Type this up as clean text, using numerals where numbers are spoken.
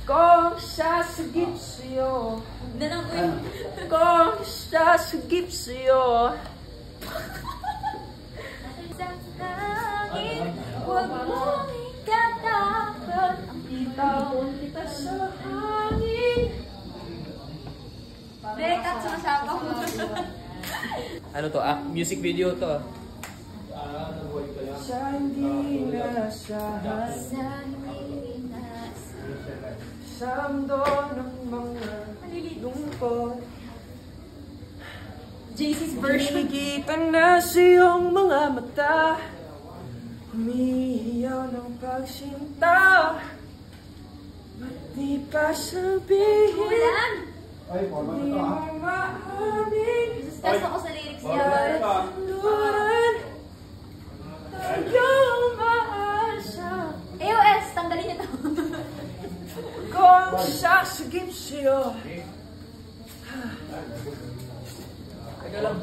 Kung sasagip sa'yo, kung sasagip sa'yo, huwag mong ikatakot ang bitaw sa hangin. Kat, sumasama ko. Ano to? Music video to. Sa hindi nasahan, sa mundo ng mga lungkot, JC's version. nakikita na sa iyong mga mata, humihiyaw ng pagsinta. Ba't di pa sabihin? Ulan! Di mo maamin. Stress ako sa lyrics niya. Sunduran tayo umaasa. AOS, tanggalin niyo to. Kung sasagip sa'yo. Teka lang.